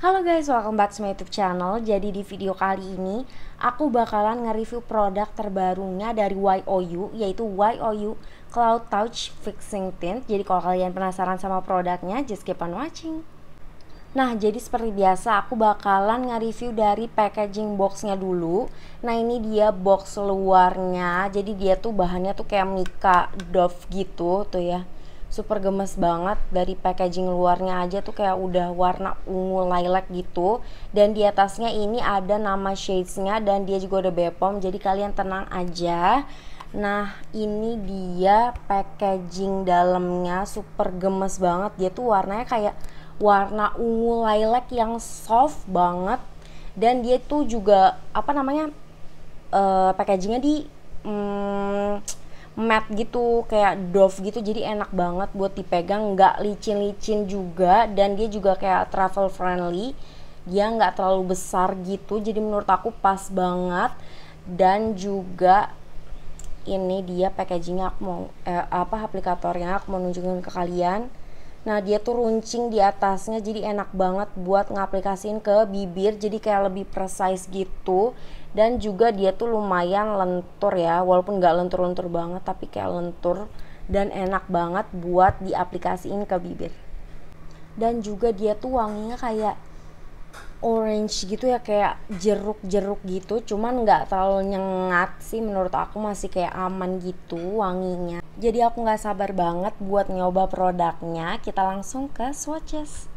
Halo guys, welcome back to my YouTube channel. Jadi di video kali ini aku bakalan nge-review produk terbarunya dari YOU, yaitu YOU Cloud Touch Fixing Tint. Jadi kalau kalian penasaran sama produknya, just keep on watching. Nah, jadi seperti biasa aku bakalan nge-review dari packaging boxnya dulu. Nah, ini dia box luarnya. Jadi dia tuh bahannya tuh kayak mica doff gitu tuh ya. Super gemes banget. Dari packaging luarnya aja tuh kayak udah warna ungu lilac gitu. Dan di atasnya ini ada nama shadesnya dan dia juga udah Bepom, jadi kalian tenang aja. Nah, ini dia packaging dalamnya, super gemes banget. Dia tuh warnanya kayak warna ungu lilac yang soft banget. Dan dia tuh juga packagingnya di matte gitu, kayak doff gitu, jadi enak banget buat dipegang, nggak licin-licin juga, dan dia juga kayak travel friendly, dia nggak terlalu besar gitu, jadi menurut aku pas banget. Dan juga ini dia packagingnya, aku mau aplikatornya aku mau nunjukin ke kalian. Nah, dia tuh runcing di atasnya, jadi enak banget buat ngaplikasiin ke bibir, jadi kayak lebih precise gitu. Dan juga dia tuh lumayan lentur ya, walaupun gak lentur-lentur banget, tapi kayak lentur dan enak banget buat diaplikasiin ke bibir. Dan juga dia tuh wanginya kayak orange gitu ya, kayak jeruk-jeruk gitu, cuman nggak terlalu nyengat sih, menurut aku masih kayak aman gitu wanginya. Jadi aku nggak sabar banget buat nyoba produknya. Kita langsung ke swatches.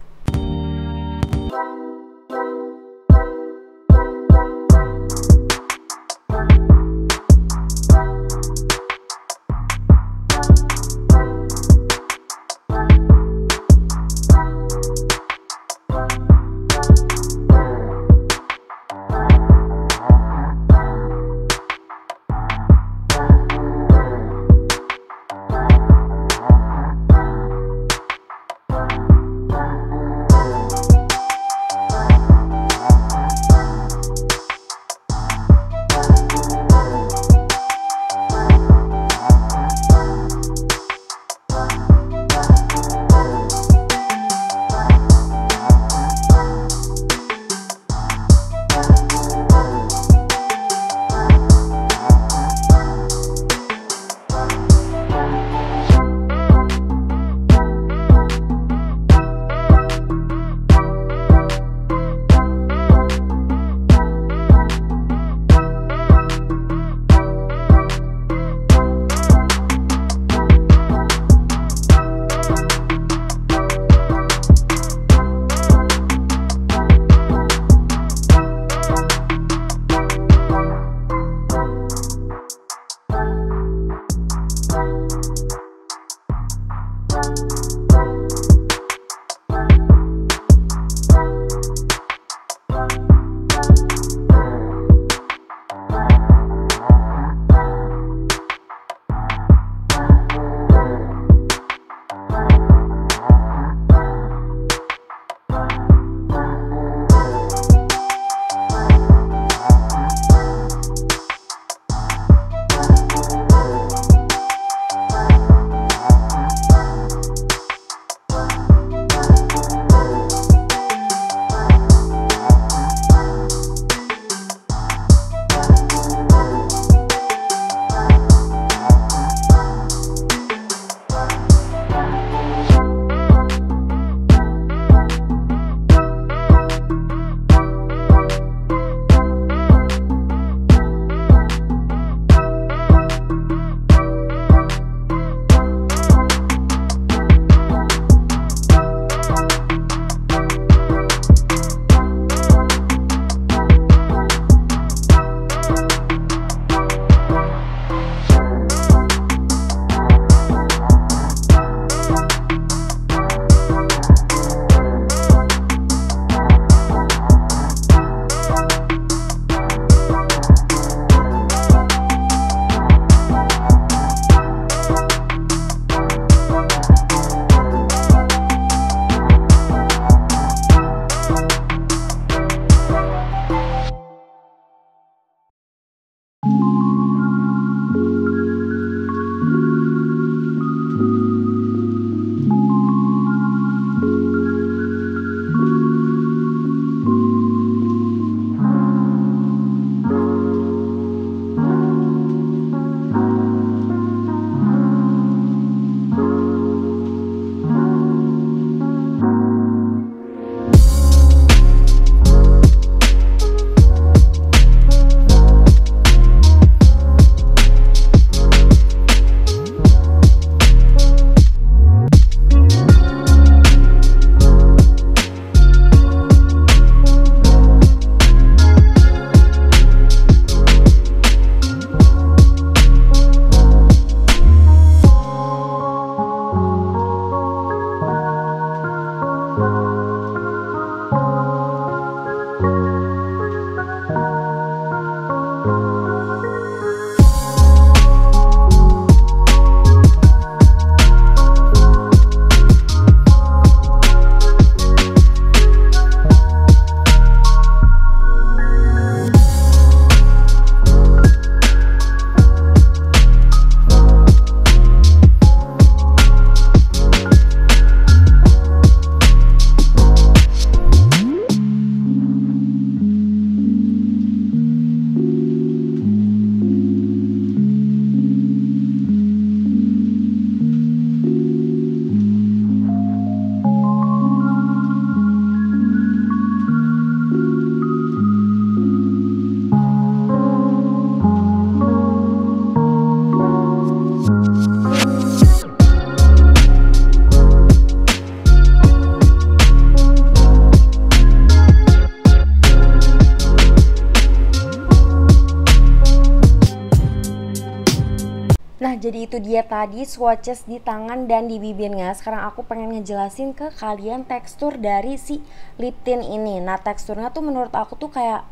jadi itu dia tadi swatches di tangan dan di bibirnya. Sekarang aku pengen ngejelasin ke kalian tekstur dari si lip tint ini. Nah, teksturnya tuh menurut aku tuh kayak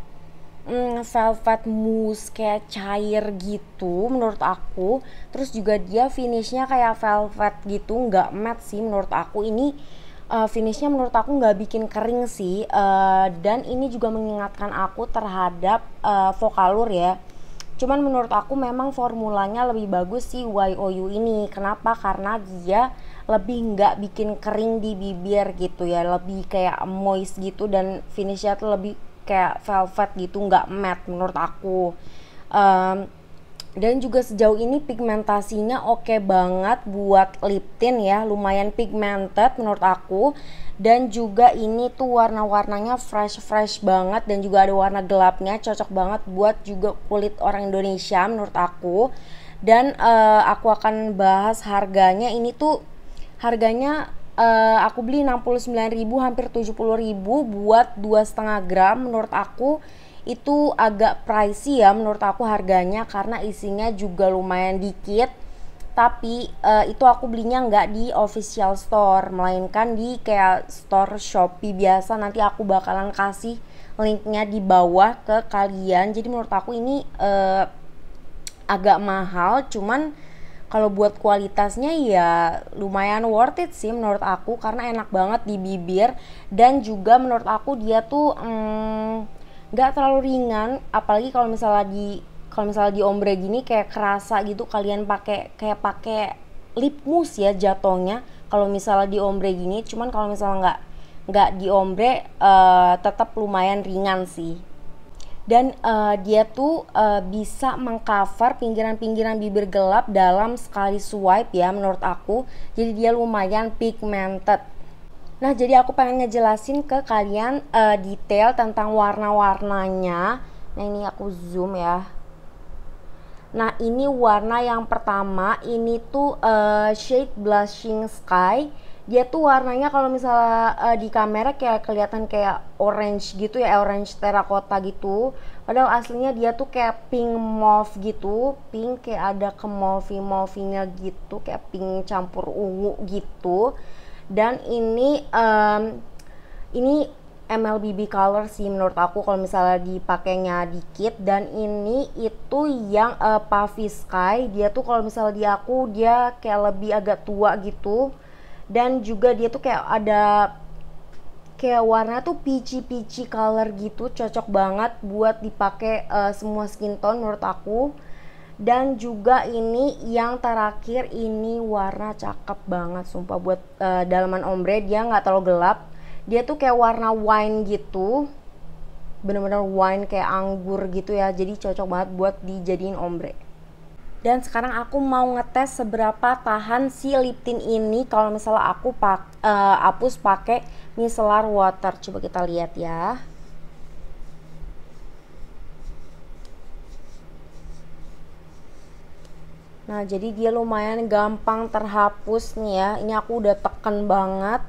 velvet mousse, kayak cair gitu menurut aku. Terus juga dia finishnya kayak velvet gitu, nggak matte sih menurut aku. Ini finishnya menurut aku nggak bikin kering sih. Dan ini juga mengingatkan aku terhadap Vocalour ya. Cuman menurut aku memang formulanya lebih bagus si YOU ini. Kenapa? Karena dia lebih nggak bikin kering di bibir gitu ya, lebih kayak moist gitu dan finishnya tuh lebih kayak velvet gitu, nggak matte menurut aku. um, dan juga sejauh ini pigmentasinya oke banget buat lip tint ya, lumayan pigmented menurut aku. Dan juga ini tuh warna-warnanya fresh banget dan juga ada warna gelapnya, cocok banget buat juga kulit orang Indonesia menurut aku. Dan aku akan bahas harganya. Ini tuh harganya aku beli 69.000 hampir 70.000 buat 2,5 gram. Menurut aku itu agak pricey ya menurut aku harganya, karena isinya juga lumayan dikit. Tapi itu aku belinya nggak di official store, melainkan di kayak store Shopee biasa. Nanti aku bakalan kasih linknya di bawah ke kalian. Jadi menurut aku ini agak mahal, cuman kalau buat kualitasnya ya lumayan worth it sih menurut aku, karena enak banget di bibir. Dan juga menurut aku dia tuh nggak terlalu ringan, apalagi kalau misalnya di ombre gini kayak kerasa gitu kalian pakai lip mousse ya jatuhnya kalau misalnya di ombre gini. Cuman kalau misalnya nggak di ombre tetap lumayan ringan sih. Dan dia tuh bisa mengcover pinggiran-pinggiran bibir gelap dalam sekali swipe ya menurut aku. Jadi dia lumayan pigmented. Nah, jadi aku pengen ngejelasin ke kalian detail tentang warna-warnanya. Nah, ini aku zoom ya. Nah, ini warna yang pertama, ini tuh shade Blushing Sky. Dia tuh warnanya kalau misalnya di kamera kayak kelihatan kayak orange gitu ya, orange terracotta gitu. Padahal aslinya dia tuh kayak pink mauve gitu, pink kayak ada ke mauve-nya gitu, kayak pink campur ungu gitu. Dan ini MLBB color sih menurut aku kalau misalnya dipakainya dikit. Dan ini itu yang Puffy Sky. Dia tuh kalau misalnya di aku dia kayak lebih agak tua gitu. Dan juga dia tuh kayak ada kayak warna tuh peachy color gitu, cocok banget buat dipakai semua skin tone menurut aku. Dan juga ini yang terakhir, ini warna cakep banget sumpah buat dalaman ombre. Dia nggak terlalu gelap, dia tuh kayak warna wine gitu, bener-bener wine kayak anggur gitu ya, jadi cocok banget buat dijadiin ombre. Dan sekarang aku mau ngetes seberapa tahan si lip tint ini kalau misalnya aku hapus pakai micellar water. Coba kita lihat ya. Nah, jadi dia lumayan gampang terhapus nih ya. Ini aku udah teken banget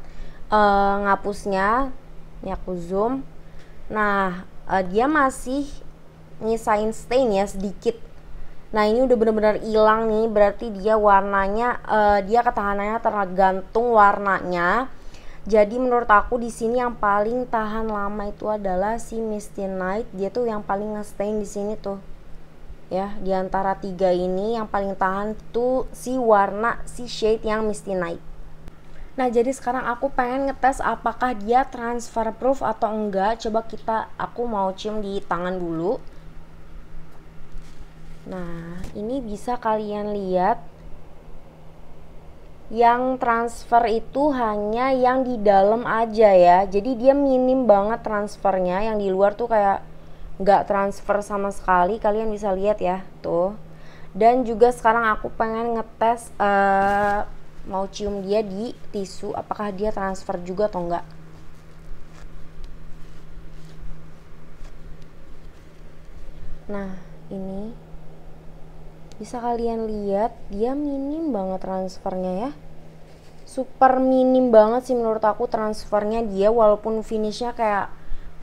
ngapusnya. Ini aku zoom. Nah, dia masih nyisain stain ya sedikit. Nah, ini udah bener-bener hilang nih, berarti dia warnanya dia ketahanannya tergantung warnanya. Jadi menurut aku di sini yang paling tahan lama itu adalah si Misty Night. Dia tuh yang paling nge-stain di sini tuh. Ya, di antara tiga ini yang paling tahan tuh si shade yang Misty Night. Nah, jadi sekarang aku pengen ngetes apakah dia transfer proof atau enggak. Coba aku mau cium di tangan dulu. Nah, ini bisa kalian lihat yang transfer itu hanya yang di dalam aja ya. Jadi dia minim banget transfernya, yang di luar tuh kayak nggak transfer sama sekali. Kalian bisa lihat ya tuh. Dan juga sekarang aku pengen ngetes mau cium dia di tisu, apakah dia transfer juga atau enggak. Nah, ini bisa kalian lihat dia minim banget transfernya ya, super minim banget sih menurut aku transfernya dia, walaupun finishnya kayak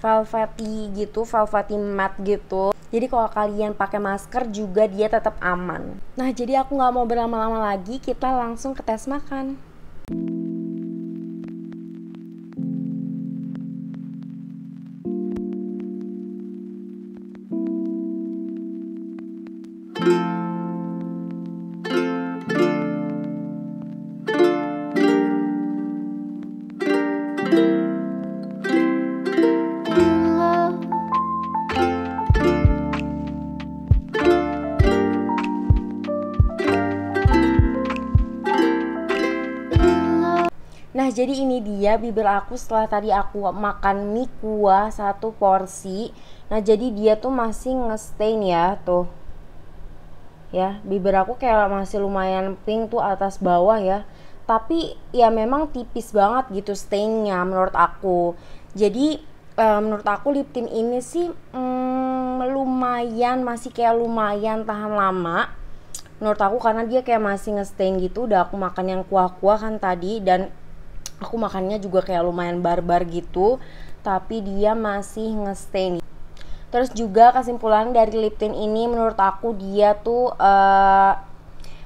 velvety gitu, velvety matte gitu. Jadi kalau kalian pakai masker juga dia tetap aman. Nah, jadi aku nggak mau berlama-lama lagi, kita langsung ke tes makan. Nah, jadi ini dia bibir aku setelah tadi aku makan mie kuah 1 porsi. Nah, jadi dia tuh masih ngestain ya, tuh. Ya, bibir aku kayak masih lumayan pink tuh atas bawah ya. Tapi ya memang tipis banget gitu stainnya menurut aku. Jadi menurut aku lip tint ini sih lumayan, masih kayak lumayan tahan lama. Menurut aku karena dia kayak masih ngestain gitu. Udah aku makan yang kuah-kuah kan tadi, dan aku makannya juga kayak lumayan barbar gitu, tapi dia masih ngestain. Terus juga kesimpulan dari lip tint ini menurut aku dia tuh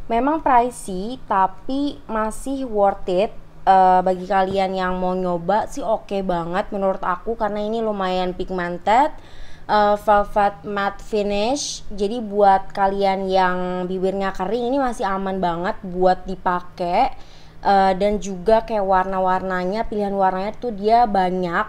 memang pricey tapi masih worth it. Bagi kalian yang mau nyoba sih oke banget menurut aku, karena ini lumayan pigmented, velvet matte finish. Jadi buat kalian yang bibirnya kering ini masih aman banget buat dipakai. Dan juga kayak warna-warnanya, pilihan warnanya tuh dia banyak,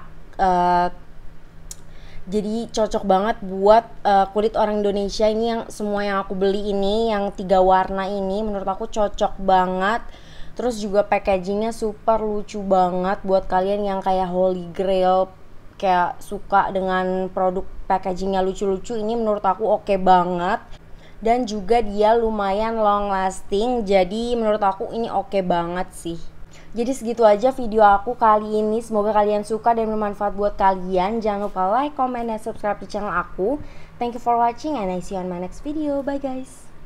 jadi cocok banget buat kulit orang Indonesia. Ini yang semua yang aku beli ini, yang 3 warna ini menurut aku cocok banget. Terus juga packagingnya super lucu banget buat kalian yang kayak holy grail, kayak suka dengan produk packagingnya lucu-lucu. Ini menurut aku oke banget. Dan juga dia lumayan long lasting, jadi menurut aku ini oke banget sih. Jadi segitu aja video aku kali ini, semoga kalian suka dan bermanfaat buat kalian. Jangan lupa like, comment, dan subscribe di channel aku. Thank you for watching and I see you on my next video. Bye guys.